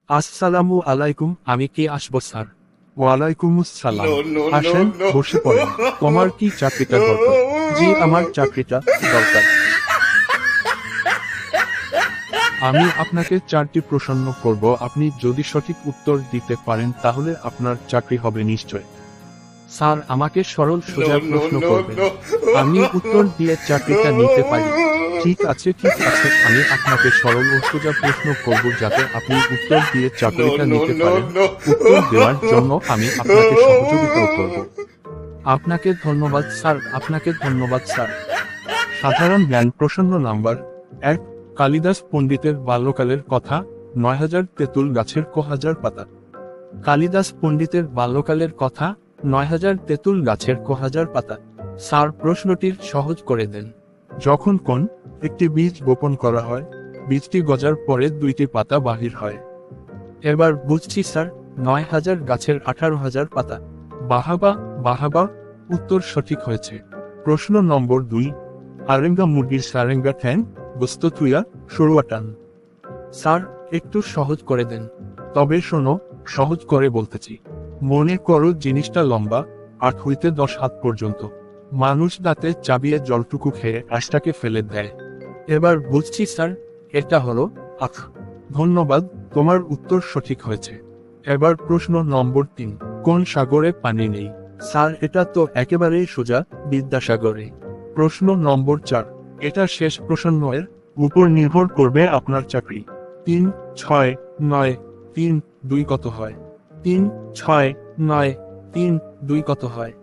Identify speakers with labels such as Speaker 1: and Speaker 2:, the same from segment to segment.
Speaker 1: আসসালামু আলাইকুম, আমি কি আসবো স্যার?
Speaker 2: ওয়ালাইকুম আসসালাম।
Speaker 3: No, no,
Speaker 2: আসেন,
Speaker 3: no, no.
Speaker 2: বসে পড়েন। তোমার কি চাকরিটা দরকার?
Speaker 1: জি, আমার চাকরিটা দরকার।
Speaker 2: আমি আপনাকে 4টি প্রশ্ন করব, আপনি যদি সঠিক উত্তর দিতে পারেন তাহলে আপনার চাকরি হবে নিশ্চয়।
Speaker 1: স্যার, আমাকে সরল সোজা
Speaker 3: No, no,
Speaker 1: প্রশ্ন
Speaker 3: no,
Speaker 1: করবেন।
Speaker 3: no.
Speaker 1: আমি উত্তর দিয়ে চাকরিটা নিতে পারি।
Speaker 2: ঠিক আছে, আমি আপনাকে সরল ও সোজা প্রশ্ন করব যাতে আপনি উত্তর দিয়ে চাকরিটা
Speaker 3: No, no,
Speaker 2: নিতে
Speaker 3: no,
Speaker 2: পারেন।
Speaker 3: no.
Speaker 2: উত্তর দেওয়ার জন্য আমি আপনাকে সহযোগিতাও করব।
Speaker 1: আপনাকে ধন্যবাদ স্যার, আপনাকে ধন্যবাদ স্যার।
Speaker 2: সাধারণ জ্ঞান প্রশ্ন নাম্বার 1, কালিদাস পণ্ডিতের বাল্যকালের কথা। 9000 তেঁতুল গাছের ক হাজার পাতা।
Speaker 1: কালিদাস পণ্ডিতের বাল্যকালের কথা। 9000 তেঁতুল গাছের ক হাজার পাতা। স্যার, প্রশ্নটির সহজ করে দেন।
Speaker 2: যখন কোন একটি বীজ বপন করা হয়, বীজটি গজার পরে 2টি পাতা বাহির হয়।
Speaker 1: এবার বুঝছি স্যার, 9000 গাছের 18,000 পাতা।
Speaker 2: বাহাবা, বাহাবা, উত্তর সঠিক হয়েছে। প্রশ্ন নম্বর 2, আরেঙ্গা মুরগির সারেঙ্গা ঠ্যাং, গোস্ত থুইয়া সরুয়া টান।
Speaker 1: স্যার, একটু সহজ করে দেন।
Speaker 2: তবে শোনো, সহজ করে বলতেছি। মনে করো জিনিসটা লম্বা, 8 হইতে 10 হাত পর্যন্ত। মানুষ দাঁতে চাবিয়ে জলটুকু খেয়ে আঁশটাকে ফেলে দেয়।
Speaker 1: এবার বুঝছি স্যার, এটা হলো আখ।
Speaker 2: ধন্যবাদ, তোমার উত্তর সঠিক হয়েছে। এবার প্রশ্ন নম্বর 3, কোন সাগরে পানি নেই?
Speaker 1: স্যার, এটা তো একেবারেই সোজা, বিদ্যাসাগরে।
Speaker 2: প্রশ্ন নম্বর 4, এটা শেষ প্রশ্নের উপর নির্ভর করবে আপনার চাকরি। 3, 6, 9, 3, 2 কত হয়?
Speaker 1: 3, 6, 9, 3, 2 কত হয়?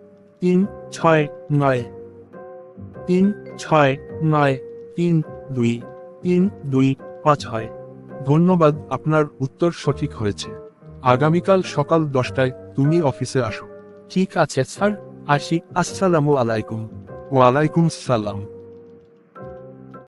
Speaker 1: 3, 6, 9, 3, 6, 9, 3, 2, 3, 2, 5 হয়।
Speaker 2: ধন্যবাদ, আপনার উত্তর সঠিক হয়েছে। আগামীকাল সকাল 10টায় তুমি অফিসে আসো।
Speaker 1: ঠিক আছে স্যার, আসি। আসসালামু আলাইকুম।
Speaker 2: ওয়ালাইকুম সালাম।